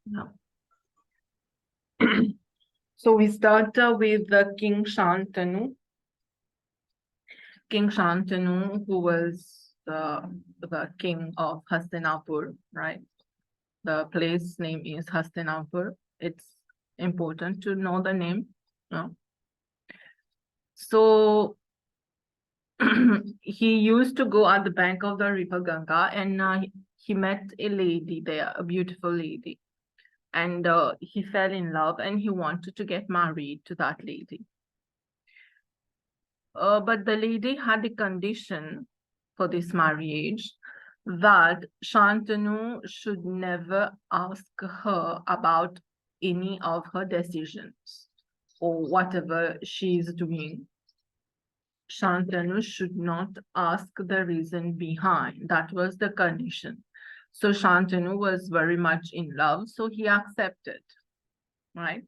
Yeah. So we start with King Shantanu. King Shantanu, who was the king of Hastinapur, right? The place name is Hastinapur. It's important to know the name. No? So he used to go at the bank of the river Ganga, and he met a lady there, a beautiful lady. And he fell in love and he wanted to get married to that lady. But the lady had a condition for this marriage that Shantanu should never ask her about any of her decisions or whatever she is doing. Shantanu should not ask the reason behind. That was the condition. So Shantanu was very much in love, so he accepted, right?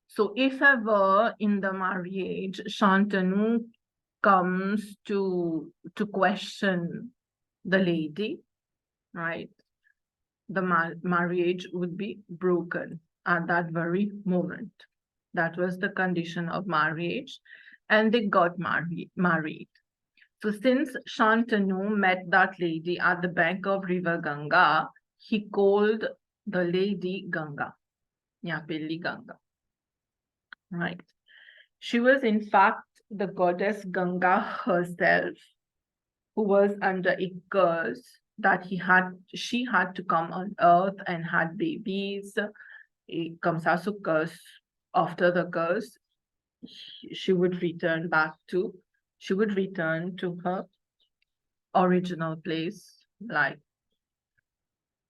So if ever in the marriage, Shantanu comes to question the lady, right? The marriage would be broken at that very moment. That was the condition of marriage, and they got married. So since Shantanu met that lady at the bank of river Ganga, he called the lady Ganga, Nyapeli Ganga, right? She was in fact the goddess Ganga herself, who was under a curse that she had to come on earth and had babies. Kamsasu curse. After the curse, she would return to her original place, like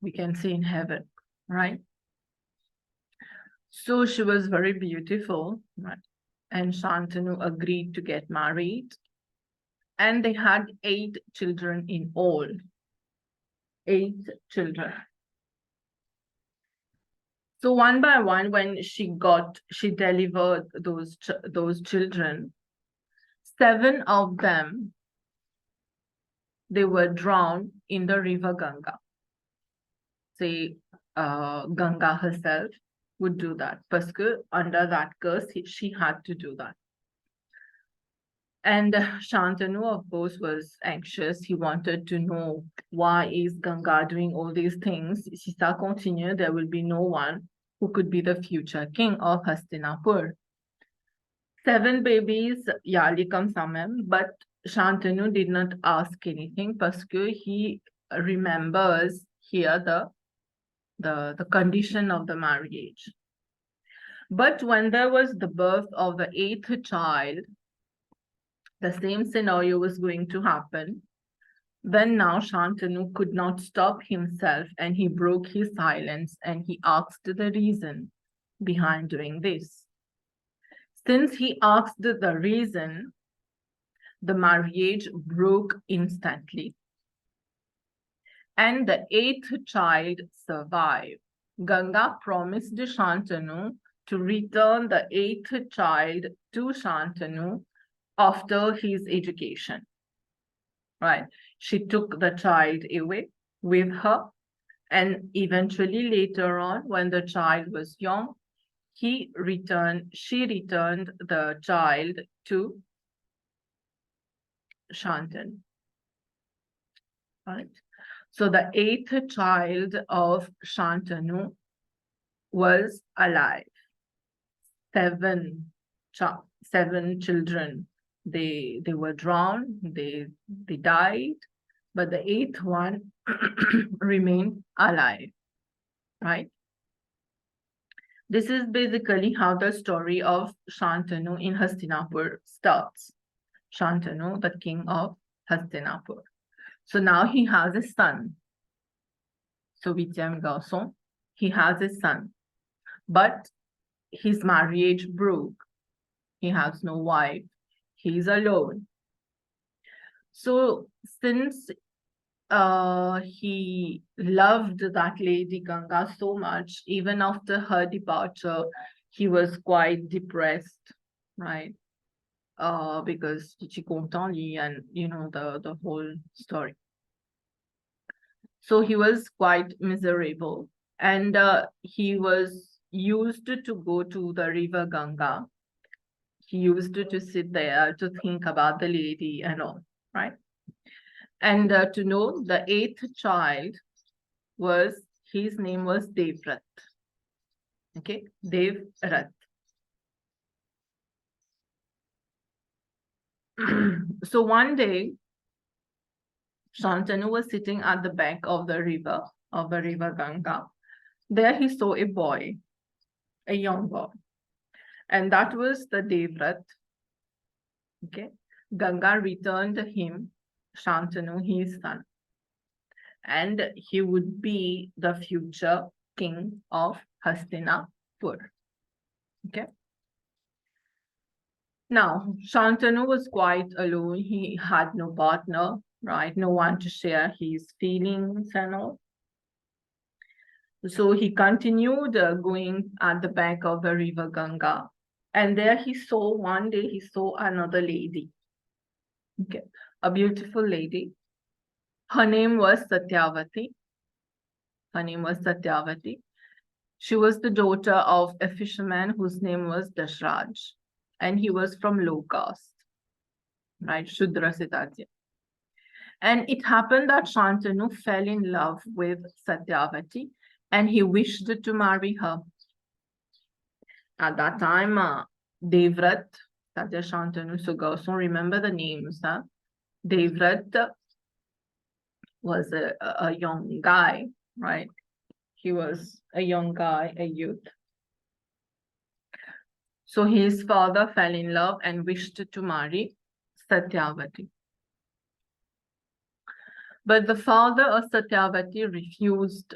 we can say in heaven, right? So she was very beautiful, right? And Shantanu agreed to get married. And they had 8 children in all. 8 children. So one by one, when she delivered those children, 7 of them, they were drowned in the river Ganga. Say, Ganga herself would do that. Because under that curse, she had to do that. And Shantanu, of course, was anxious. He wanted to know, why is Ganga doing all these things? Si ça continue, there will be no one who could be the future king of Hastinapur. 7 babies, Yali comes samem, but Shantanu did not ask anything because he remembers here the condition of the marriage. But when there was the birth of the 8th child, the same scenario was going to happen. Then now Shantanu could not stop himself and he broke his silence and he asked the reason behind doing this. Since he asked the reason, the marriage broke instantly. And the 8th child survived. Ganga promised Shantanu to return the 8th child to Shantanu after his education. Right? She took the child away with her, and eventually later on, when the child was young, she returned the child to Shantanu. Right? So the 8th child of Shantanu was alive. 7 children, they were drowned, they died, but the 8th one remained alive, right? This is basically how the story of Shantanu in Hastinapur starts. Shantanu, the king of Hastinapur. So now he has a son. So huitième garçon, he has a son. But his marriage broke. He has no wife. He's alone. So since he loved that lady Ganga so much, even after her departure, he was quite depressed, right? Because she content lui and the whole story. So he was quite miserable. And he was used to go to the river Ganga. He used to sit there to think about the lady and all, right? And to know the eighth child was, his name was Devrat. Okay, Devrat. So one day, Shantanu was sitting at the bank of the river Ganga. There he saw a boy, a young boy, and that was the Devrat. Okay, Ganga returned him, Shantanu, his son, and he would be the future king of Hastinapur. Okay. Now, Shantanu was quite alone. He had no partner, right? No one to share his feelings and all. So he continued going at the bank of the river Ganga. And there one day he saw another lady. Okay, a beautiful lady. Her name was Satyavati. Her name was Satyavati. She was the daughter of a fisherman whose name was Dashraj. And he was from low caste, right? Shudra Siddhartha. And it happened that Shantanu fell in love with Satyavati and he wished to marry her. At that time, Devrat, Satya, Shantanu, Sugason, remember the names, huh? Devrat was a young guy, right? He was a young guy, a youth. So his father fell in love and wished to marry Satyavati. But the father of Satyavati refused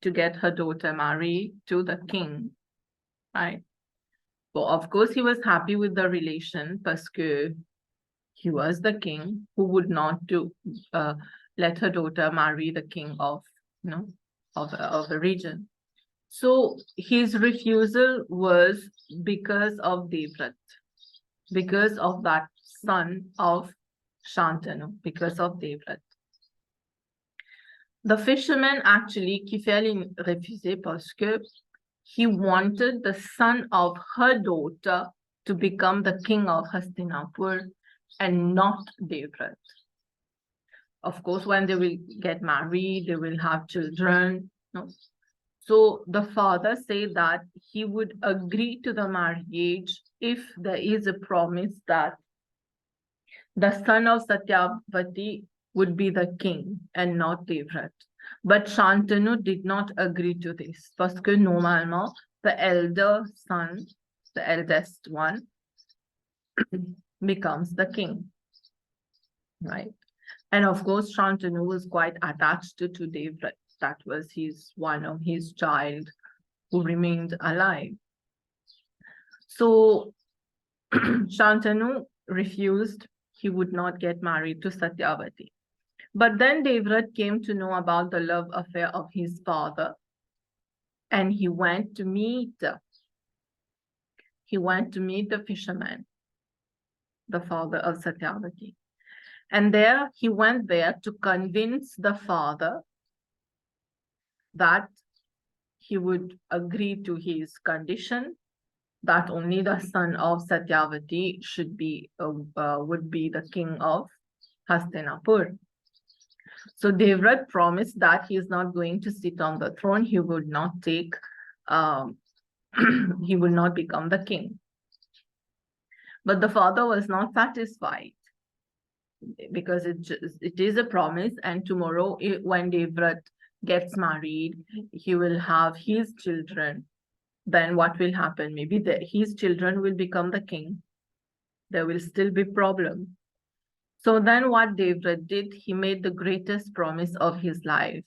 to get her daughter married to the king, right? Well, of course, he was happy with the relation parce que he was the king who would not let her daughter marry the king of, of the region. So his refusal was because of Devrat, because of that son of Shantanu, because of Devrat. The fisherman actually, qui fait refuser parce que he wanted the son of her daughter to become the king of Hastinapur and not Devrat. Of course, when they will get married, they will have children. No? So the father said that he would agree to the marriage if there is a promise that the son of Satyavati would be the king and not Devrat. But Shantanu did not agree to this parce que normalement, the elder son, the eldest one, becomes the king, right? And of course, Shantanu was quite attached to Devrat. That was one of his child who remained alive. So Shantanu refused. He would not get married to Satyavati. But then Devrat came to know about the love affair of his father, and he went to meet the fisherman, the father of Satyavati. And he went there to convince the father that he would agree to his condition that only the son of Satyavati would be the king of Hastinapur. So Devrat promised that he is not going to sit on the throne. He would not he will not become the king. But the father was not satisfied because it is a promise, and tomorrow when Devrat gets married, he will have his children. Then what will happen? Maybe his children will become the king. There will still be problem. So then what Devrat did, he made the greatest promise of his life,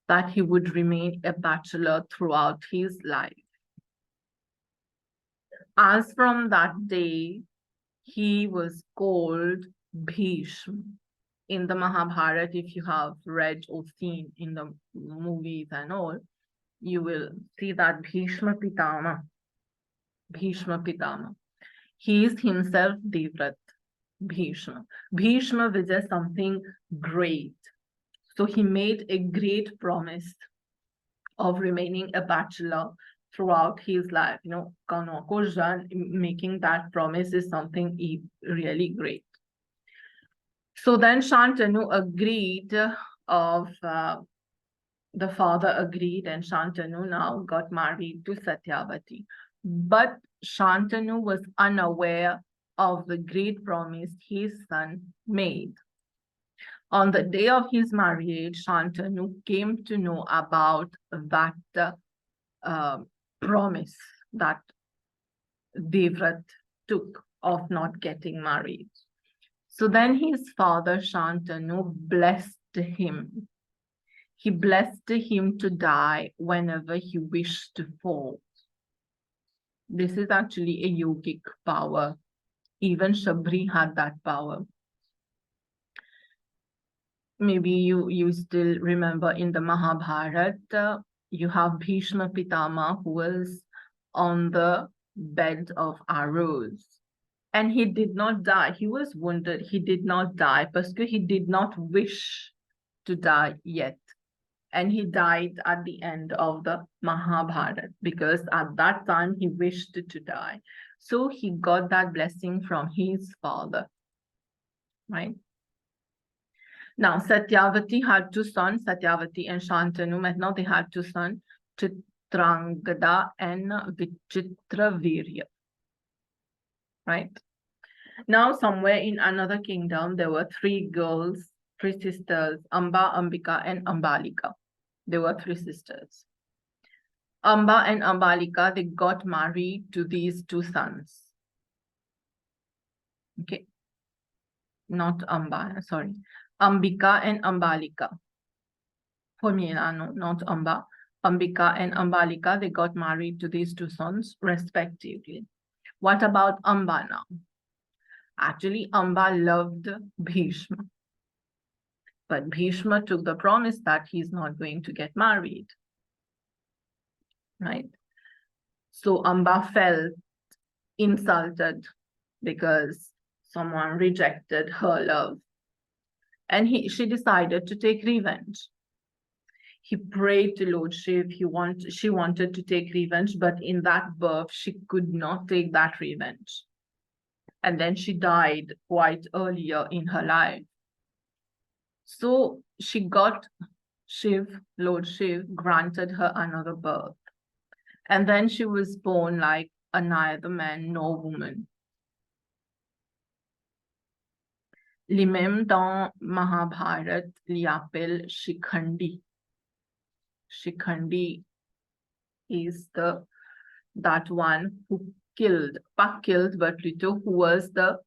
that he would remain a bachelor throughout his life. As from that day, he was called Bhishma. In the Mahabharata, if you have read or seen in the movies and all, you will see that Bhishma Pitama. He is himself Devrat, Bhishma. Bhishma was something great. So he made a great promise. of remaining a bachelor throughout his life. Making that promise is something really great. So then Shantanu agreed the father agreed, and Shantanu now got married to Satyavati. But Shantanu was unaware of the great promise his son made. On the day of his marriage, Shantanu came to know about that promise that Devrat took of not getting married. So then his father Shantanu blessed him. He blessed him to die whenever he wished to fall. This is actually a yogic power. Even Shabri had that power. Maybe you still remember in the Mahabharata, you have Bhishma Pitama who was on the bed of arrows. And he did not die. He was wounded. He did not die because he did not wish to die yet. And he died at the end of the Mahabharata because at that time he wished to die. So he got that blessing from his father, right? Now, Satyavati had two sons, Satyavati and Shantanu. Now they had two sons, Chitrangada and Vichitravirya, right? Now, somewhere in another kingdom, there were three girls, three sisters, Amba, Ambika, and Ambalika. There were three sisters. Amba and Ambalika, they got married to these two sons. Okay. Not Amba, sorry. Ambika and Ambalika. Not Amba. Ambika and Ambalika, they got married to these two sons, respectively. What about Amba now? Actually, Amba loved Bhishma. But Bhishma took the promise that he's not going to get married. Right? So Amba felt insulted because someone rejected her love. And she decided to take revenge. He prayed to Lord Shiv. She wanted to take revenge, but in that birth, she could not take that revenge. And then she died quite earlier in her life. So she got Lord Shiv granted her another birth. And then she was born like a neither man nor woman. Lui-même dans Mahabharata, l'appelle Shikhandi. Shikhandi is that one who killed, not killed, but plutôt who was the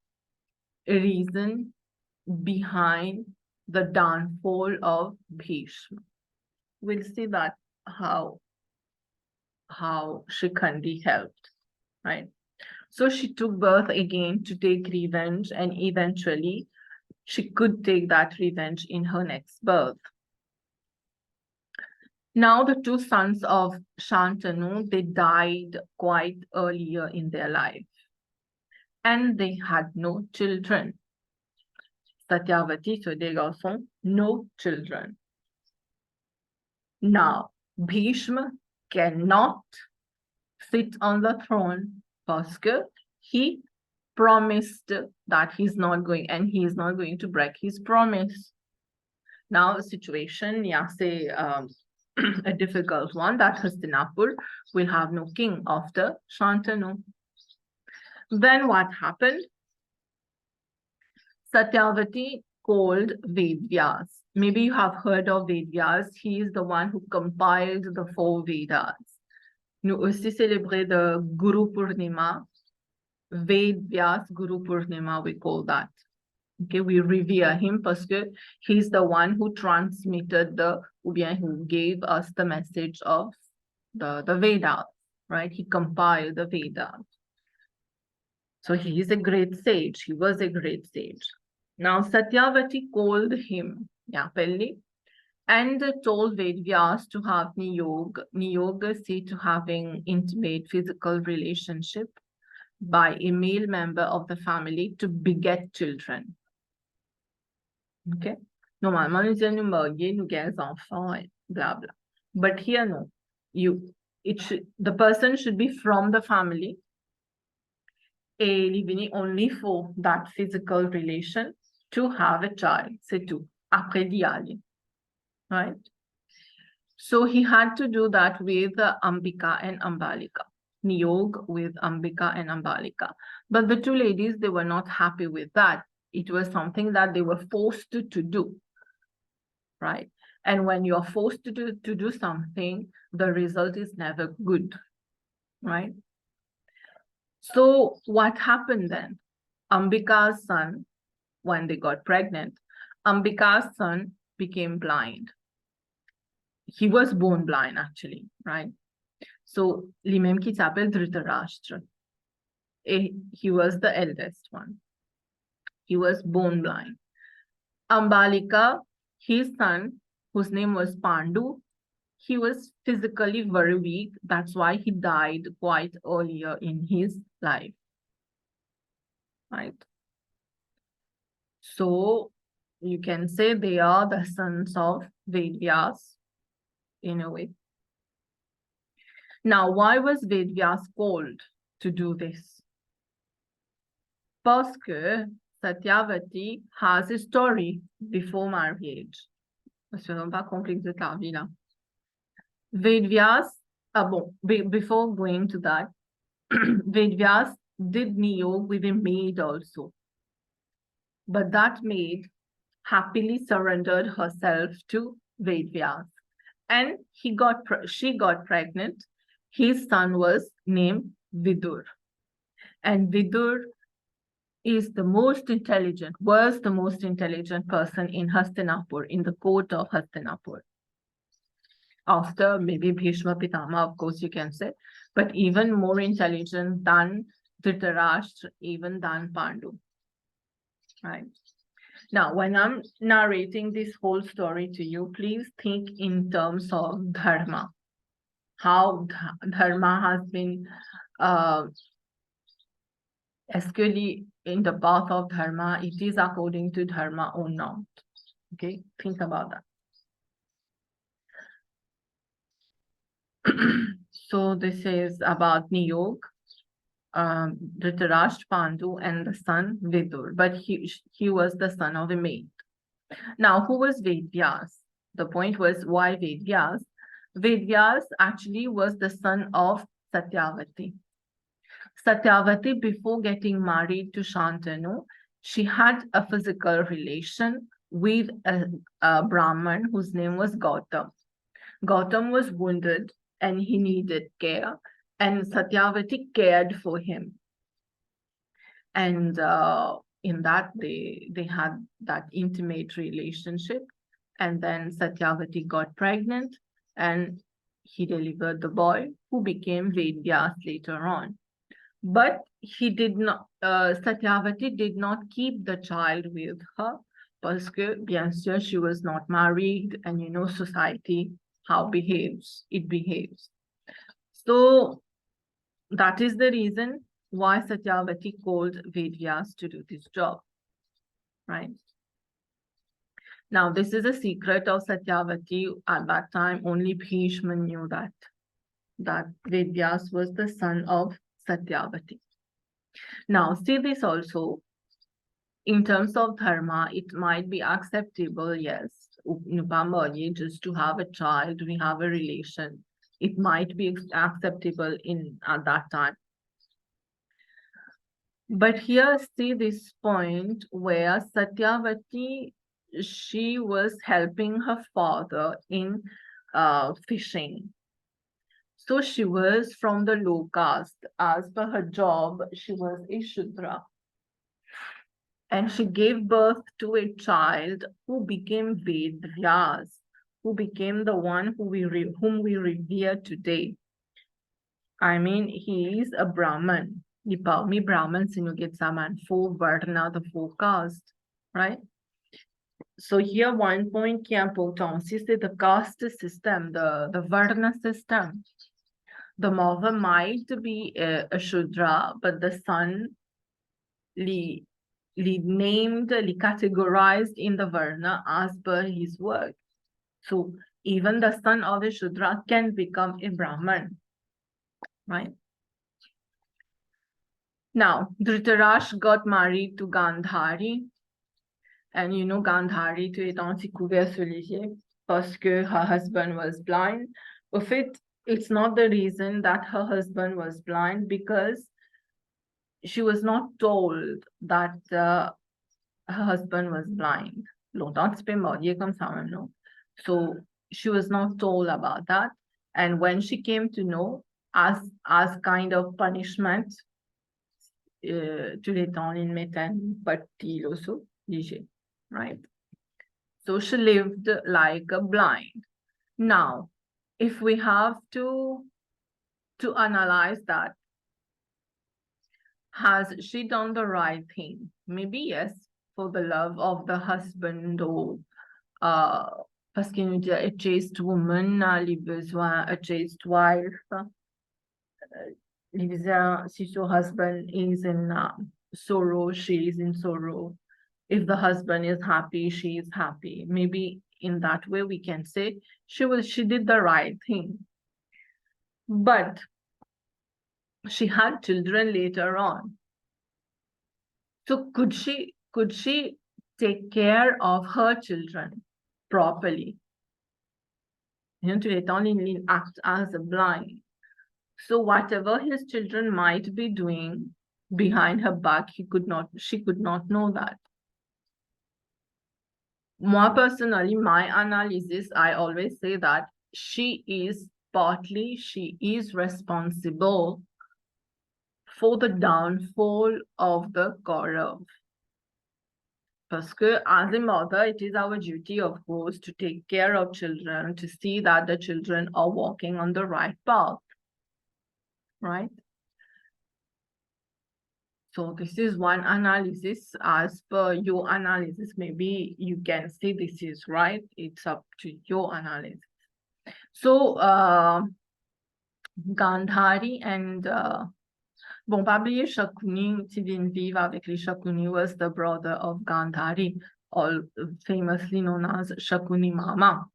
reason behind the downfall of Bhishma. We'll see that how Shikhandi helped, right? So she took birth again to take revenge, and eventually she could take that revenge in her next birth. Now the two sons of Shantanu, they died quite earlier in their life. And they had no children. Satyavati, so they also no children. Now, Bhishma cannot sit on the throne because he promised that he's not going, and he is not going to break his promise. Now, the situation, say, a difficult one, that Hastinapur will have no king after Shantanu. Then what happened? Satyavati called Vedyas. Maybe you have heard of Vedyas. He is the one who compiled the 4 Vedas. Nous aussi célébrer the Guru Purnima. Vedyas Guru Purnima, we call that. Okay, we revere him because he's the one who transmitted who gave us the message of the Vedas, right? He compiled the Vedas. So he is a great sage. He was a great sage. Now Satyavati called him, and told Vedyas to have niyog, say to having intimate physical relationship by a male member of the family to beget children. Okay. Normalement, nous disons nous marier, nous gagner des enfants, blah blah. But here no. the person should be from the family. Et living only for that physical relation to have a child, c'est tout. Après d'y aller, right? So he had to do that with Ambika and Ambalika. Niyog with Ambika and Ambalika. But the two ladies, they were not happy with that. It was something that they were forced to do, right? And when you're forced to do something, the result is never good, right? So what happened then? Ambika's son, when they got pregnant, Ambika's son became blind. He was born blind, actually, right? So, lui-même qui s'appelle Dhritarashtra. He was the eldest one. He was born blind. Ambalika, his son, whose name was Pandu, he was physically very weak. That's why he died quite earlier in his life, right? So you can say they are the sons of Vedyas in a way. Now, why was Vedyas called to do this? Parce que Satyavati has a story before marriage. Je ne vais pas compliquer la vie là. Vedyas, before going to that, Vedyas did niyog with a maid also. But that maid happily surrendered herself to Vedyas. And she got pregnant. His son was named Vidur. And Vidur was the most intelligent person in Hastinapur, in the court of Hastinapur. After maybe Bhishma Pitama, of course you can say, but even more intelligent than Dhritarashtra, even than Pandu, right? Now, when I'm narrating this whole story to you, please think in terms of dharma, how dharma has been, actually in the path of dharma, it is according to dharma or not. Okay, think about that. So this is about Niyog, Dhritarashtra, Pandu, and the son Vidur, but he was the son of a maid. Now, who was Vedyas? The point was, why Vedyas? Vedyas actually was the son of Satyavati. Satyavati, before getting married to Shantanu, she had a physical relation with a Brahman whose name was Gautam. Gautam was wounded and he needed care, and Satyavati cared for him. And in that, they had that intimate relationship. And then Satyavati got pregnant and he delivered the boy who became Vedyas later on. But he did not, Satyavati did not keep the child with her parce que, bien sûr, she was not married, and you know, society, how it behaves. So that is the reason why Satyavati called Vedyas to do this job, right? Now, this is a secret of Satyavati. At that time, only Bhishma knew that Vedyas was the son of Satyavati. Now, see this also, in terms of dharma, it might be acceptable, yes, just to have a child, we have a relation. It might be acceptable at that time. But here, see this point where Satyavati, she was helping her father in fishing. So she was from the low caste. As per her job, she was a Shudra. And she gave birth to a child who became Vedyas, who became the one whom we revere today. I mean, he is a Brahman. Parmi Brahmins, you get Saman, 4 Varna, the 4 caste, right? So here one point qui est important, c'est the caste system, the Varna system. The mother might be a Shudra, but the son named, categorized in the Varna as per his work. So even the son of a Shudra can become a Brahman, right? Now, Dhritarashtra got married to Gandhari. And you know, Gandhari, tu es ainsi couvert sur les yeux parce que her husband was blind. Au fait, it's not the reason that her husband was blind, because she was not told that her husband was blind. Longtemps tu peux marier comme ça maintenant. So she was not told about that. And when she came to know, as kind of punishment, tous les temps, il mettait petit also, léger, right? So she lived like a blind. Now, if we have to analyze that, has she done the right thing? Maybe yes, for the love of the husband, or parce qu'il nous dit a chaste woman a les besoins, a chaste wife. Si your husband is in sorrow, she is in sorrow. If the husband is happy, she is happy. Maybe in that way we can say she did the right thing. But she had children later on. So could she take care of her children properly? You know, to only act as a blind. So whatever his children might be doing behind her back, she could not know that. Moi personally, my analysis, I always say that she is responsible for the downfall of the Kaurav. Parce que as a mother, it is our duty, of course, to take care of children, to see that the children are walking on the right path, right? So this is one analysis. As per your analysis, maybe you can say this is right. It's up to your analysis. So Gandhari and bon, pas oublier Shakuni, qui vient vivre avec les Shakuni, was the brother of Gandhari, all famously known as Shakuni Mama.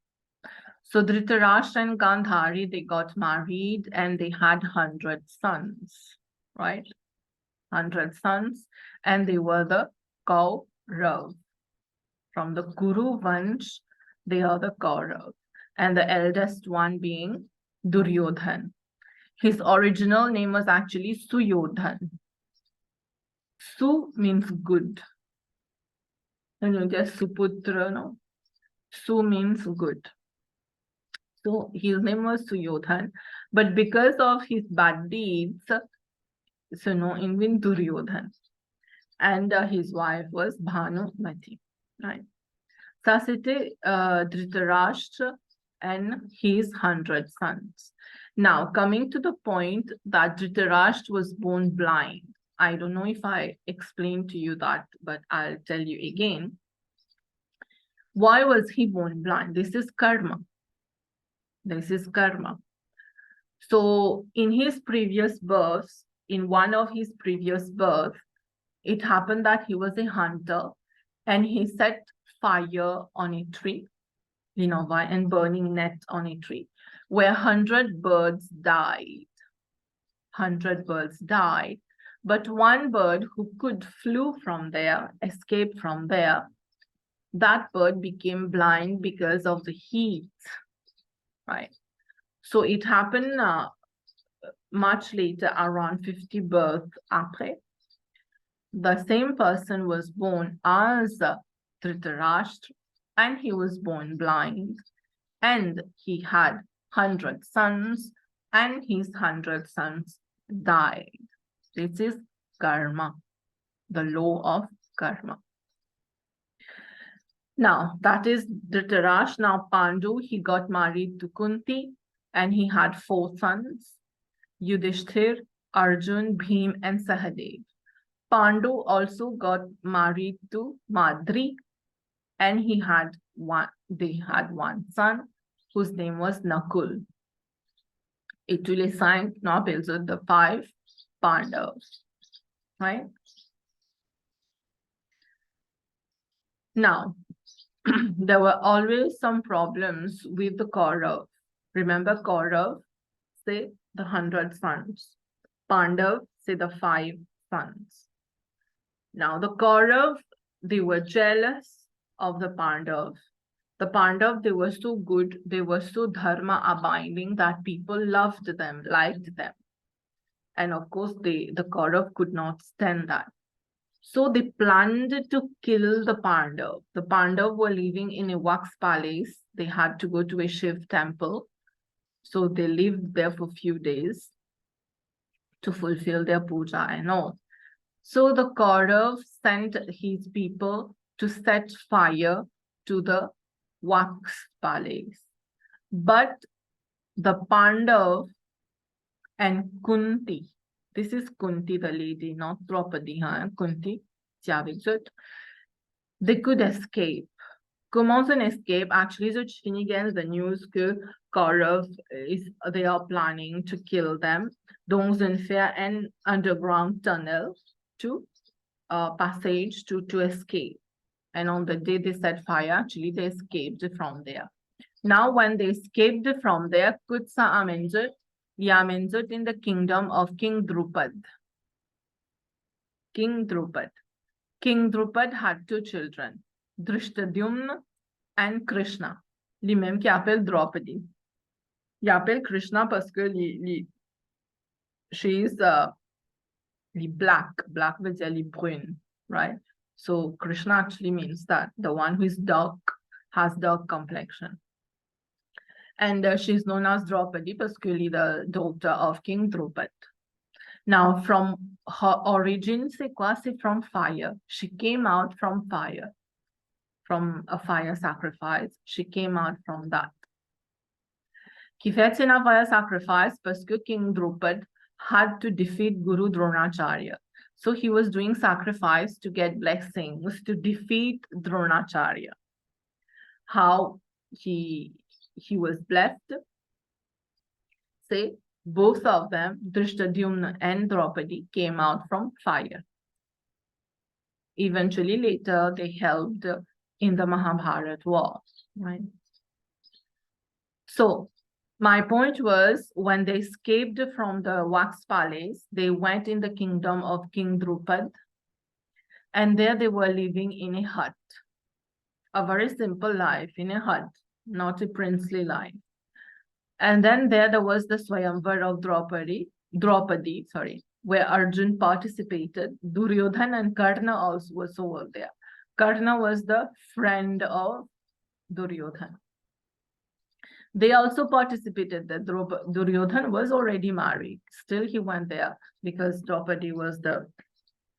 So Dhritarashtra and Gandhari, they got married and they had 100 sons, right? 100 sons, and they were the Kaurav. From the Kuru Vansh, they are the Kaurav, and the eldest one being Duryodhan. His original name was actually Suyodhan. Su means good. And you get Suputra, no? Su means good. So his name was Suyodhan, but because of his bad deeds, so no, in Duryodhan. And his wife was Bhanumati, right? Ça c'était Dhritarashtra and his 100 sons. Now, coming to the point that Dhritarashtra was born blind. I don't know if I explained to you that, but I'll tell you again. Why was he born blind? This is karma. This is karma. So in his previous births, in one of his previous births, it happened that he was a hunter and he set fire on a tree, you know, and burning net on a tree, where 100 birds died. 100 birds died, but one bird who could flew from there, escaped from there, that bird became blind because of the heat, right? So it happened much later, around 50 births après. The same person was born as Dhritarashtra, and he was born blind, and he had 100 sons, and his 100 sons died. This is karma, the law of karma. Now, that is Dhritarashtra. Now, Pandu, he got married to Kunti, and he had 4 sons, Yudhishthir, Arjun, Bhim, and Sahadev. Pandu also got married to Madri, and they had one son whose name was Nakul. Et tous les 5 nobles of the 5 Pandavas, right? Now, there were always some problems with the Kaurav. Remember Kaurav, say the 100 sons. Pandav, say the 5 sons. Now the Kaurav, they were jealous of the Pandav. The Pandav, they were so good, they were so dharma abiding that people loved them, liked them. And of course, the Kaurav could not stand that. So they planned to kill the Pandav. The Pandav were living in a wax palace. They had to go to a Shiv temple. So they lived there for a few days to fulfill their puja and all. So the Kaurav sent his people to set fire to the wax palace. But the Pandav and Kunti, this is Kunti the lady, not Draupadi, Kunti, they could escape. Comment on escape? Actually, so again the news que Kaurav they are planning to kill them. Donc, they fait an underground tunnel to passage to escape. And on the day they set fire, actually they escaped from there. Now, when they escaped from there, Kutsa amenjut in the kingdom of King Drupad. King Drupad. King Drupad had 2 children, Drishtadyumna and Krishna. Lui-même qui appelle Draupadi. Il appelle Krishna parce que she is black. Black veut dire brune, right? So Krishna actually means that the one who is dark, has dark complexion. And she's known as Draupadi parce que she's the daughter of King Drupad. Now, from her origin, c'est quoi? C'est from fire. She came out from fire, from a fire sacrifice. She came out from that. Qui fait c'est un fire sacrifice parce que King Drupad had to defeat Guru Dronacharya. So he was doing sacrifice to get blessings to defeat Dronacharya. How he was blessed? Say, both of them, Drishtadyumna and Draupadi, came out from fire. Eventually, later, they helped in the Mahabharata war, right? So, my point was, when they escaped from the wax palace, they went in the kingdom of King Drupad, and there they were living in a hut. A very simple life in a hut, not a princely life. And then there was the Swayamvar of Draupadi, where Arjun participated. Duryodhan and Karna also was over there. Karna was the friend of Duryodhan. They also participated. That Duryodhan was already married. Still, he went there because Draupadi was the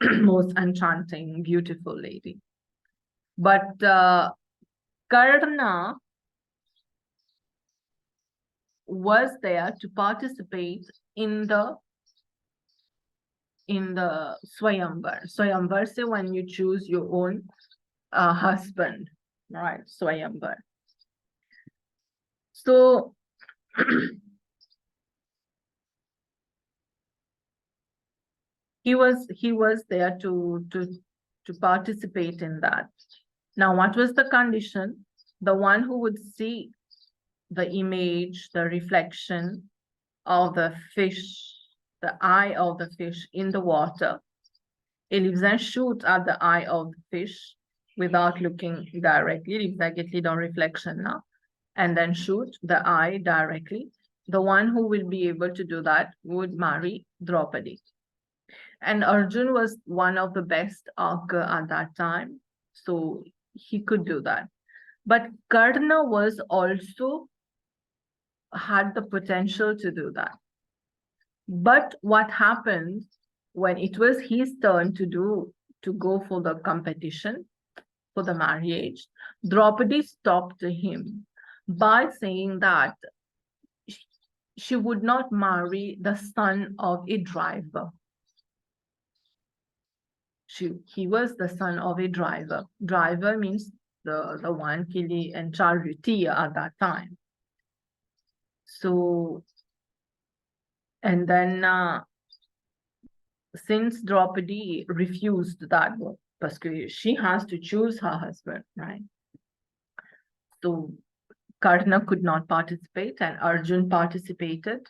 most enchanting, beautiful lady. But Karna was there to participate in the Swayamvar. Swayamvar say when you choose your own husband, right? Swayamvar. So he was there to participate in that. Now, what was the condition? The one who would see the image, the reflection of the fish, the eye of the fish in the water. Il vient shoot at the eye of the fish without looking directly. Il vient get the reflection now, and then shoot the eye directly. The one who will be able to do that would marry Draupadi. And Arjun was one of the best archer at that time, so he could do that. But Karna was also had the potential to do that. But what happened when it was his turn to go for the competition, for the marriage, Draupadi stopped him by saying that she would not marry the son of a driver. He was the son of a driver. Driver means the one kili and charioteer at that time. So, and then since Draupadi refused that, because she has to choose her husband, right? So Karna could not participate and Arjun participated,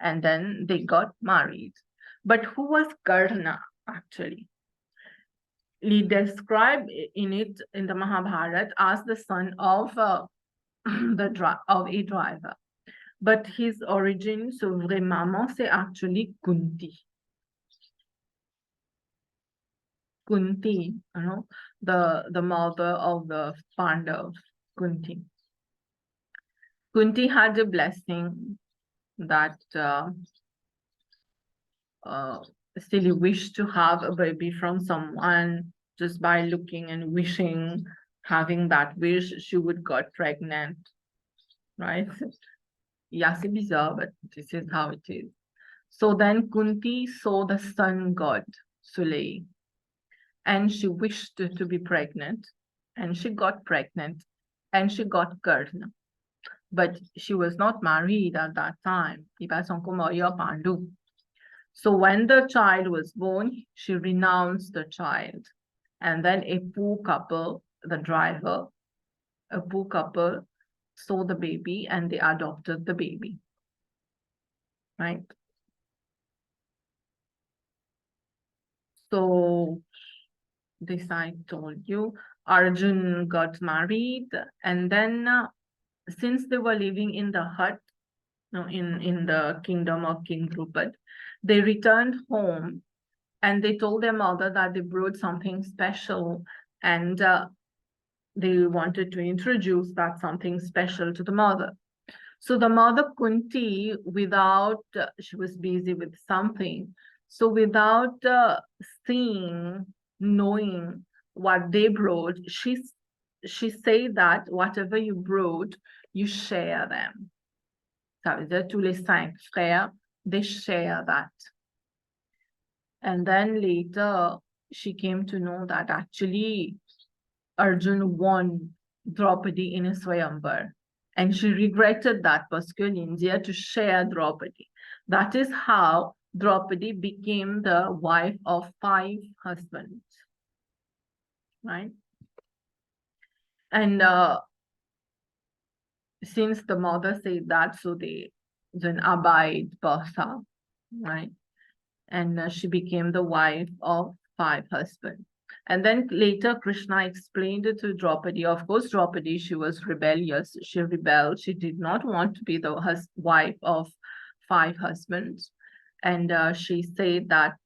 and then they got married. But who was Karna actually? He described in the Mahabharata as the son of of a driver. But his origin, so vraie maman, c'est actually Kunti. Kunti, the mother of the Pandavas, Kunti. Kunti had a blessing that still wished to have a baby from someone just by looking and wishing, having that wish, she would got pregnant, right? Yeah, c'est bizarre, but this is how it is. So then Kunti saw the sun god, Sulay, and she wished to be pregnant, and she got pregnant, and she got Karna. But she was not married at that time. So when the child was born, she renounced the child. And then a poor couple, the driver, a poor couple saw the baby and they adopted the baby. Right? So this I told you. Arjun got married, and then since they were living in the hut, in the kingdom of King Drupad, they returned home and they told their mother that they brought something special, and they wanted to introduce that something special to the mother. So the mother Kunti, she was busy with something. So without seeing, knowing what they brought, she said that whatever you brought, you share them. Ça veut dire tous les 5 frères, they share that. And then later, she came to know that actually Arjun won Draupadi in a Swayamvar. And she regretted that because India to share Draupadi. That is how Draupadi became the wife of 5 husbands. Right? And since the mother said that, so they then abide Basa, right? And she became the wife of 5 husbands. And then later Krishna explained it to Draupadi. Of course, Draupadi, she was rebellious. She rebelled. She did not want to be the wife of 5 husbands. And she said that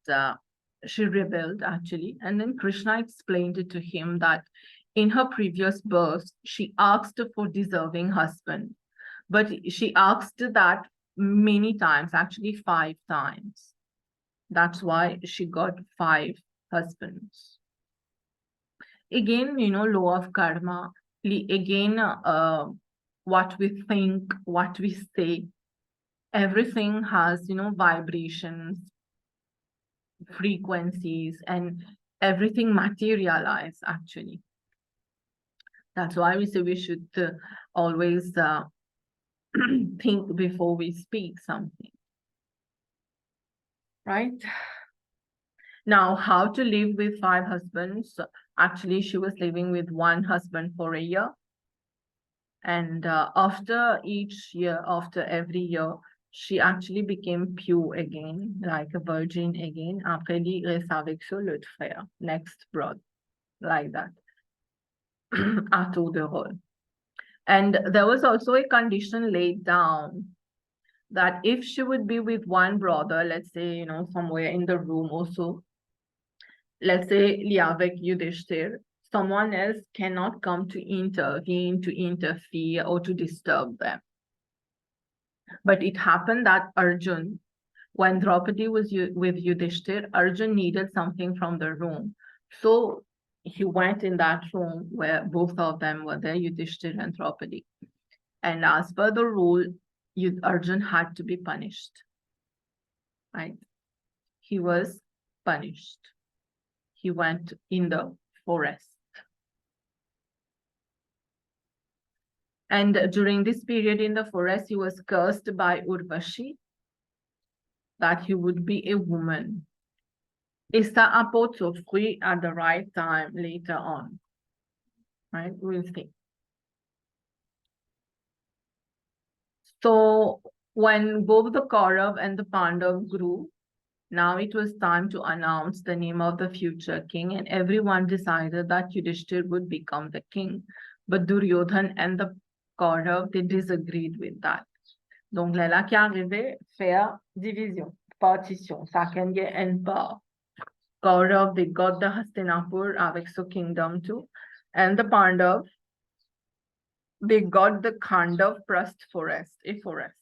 she rebelled actually. And then Krishna explained it to him that in her previous birth, she asked for deserving husband. But she asked that many times, actually 5 times. That's why she got 5 husbands. Again, law of karma. Again, what we think, what we say, everything has, vibrations, frequencies, and everything materialize actually. That's why we say we should always think before we speak something. Right? Now, how to live with 5 husbands? Actually, she was living with 1 husband for a year. And after every year, she actually became pure again, like a virgin again. Après, il reste avec l'autre frère, next brother, like that, à tour de rôle. And there was also a condition laid down that if she would be with 1 brother, let's say, somewhere in the room also, let's say Liavek Yudhishthir, someone else cannot come to intervene, to interfere, or to disturb them. But it happened that Arjun, when Draupadi was with Yudhishthir, Arjun needed something from the room. So he went in that room where both of them were there, Yudhishthir and Draupadi. And as per the rule, Arjun had to be punished. Right? He was punished. He went in the forest. And during this period in the forest, he was cursed by Urvashi that he would be a woman. Et ça apporte son fruit at the right time later on. Right? We'll see. So when both the Kaurav and the Pandav grew, now it was time to announce the name of the future king, and everyone decided that Yudhishthir would become the king. But Duryodhan and the Kaurav, they disagreed with that. Donc là, qui arrivait, faire division, partition. Chacun get une part. Kaurav, they got the Hastinapur avec son kingdom too. And the Pandav, they got the Khandav Prast forest, a forest,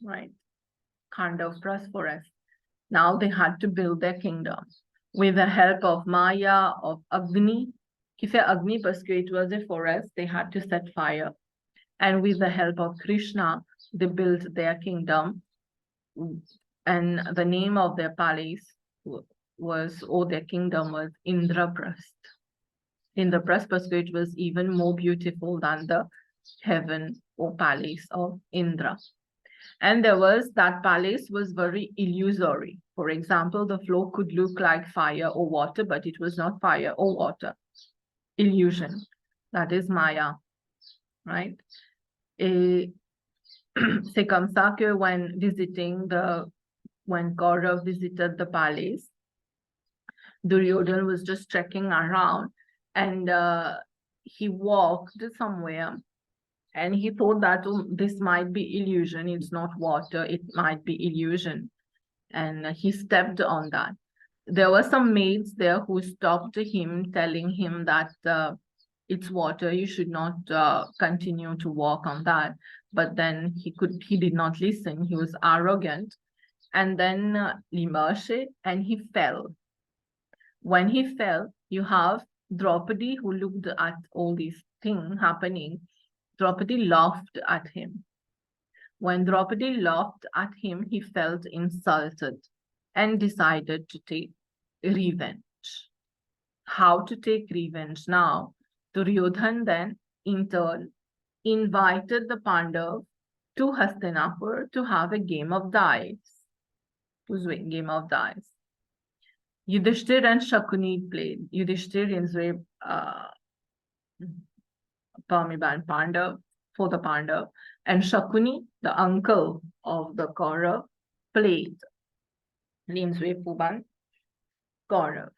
right? Khandav Prast forest. Now they had to build their kingdom with the help of Maya, of Agni. Qui fait Agni parce que it was a forest, they had to set fire. And with the help of Krishna, they built their kingdom. And the name of their palace was, or their kingdom was Indraprasth. Indraprasth parce que it was even more beautiful than the heaven or palace of Indra. And there was, that palace was very illusory. For example, the floor could look like fire or water, but it was not fire or water. Illusion. That is Maya, right? Et c'est comme ça que when Gaurav visited the palace, Duryodhan was just checking around, and he walked somewhere, and he thought that this might be illusion. It's not water. It might be illusion. And he stepped on that. There were some maids there who stopped him, telling him that it's water. You should not continue to walk on that. But then he did not listen. He was arrogant. And then he marched and he fell. When he fell, you have Draupadi, who looked at all these things happening. Draupadi laughed at him. When Draupadi laughed at him, he felt insulted and decided to take revenge. How to take revenge now? Duryodhan then, in turn, invited the Pandavas to Hastinapur to have a game of dice. Who's doing game of dice? Yudhishthir and Shakuni played. Yudhishthir in Parmiban Pandav, for the Pandav, and Shakuni, the uncle of the Kaurav, played Limswe Puban Kaurav.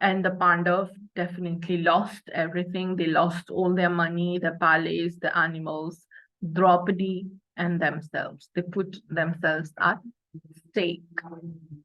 And the Pandav definitely lost everything. They lost all their money, the palace, the animals, Draupadi, and themselves. They put themselves at stake.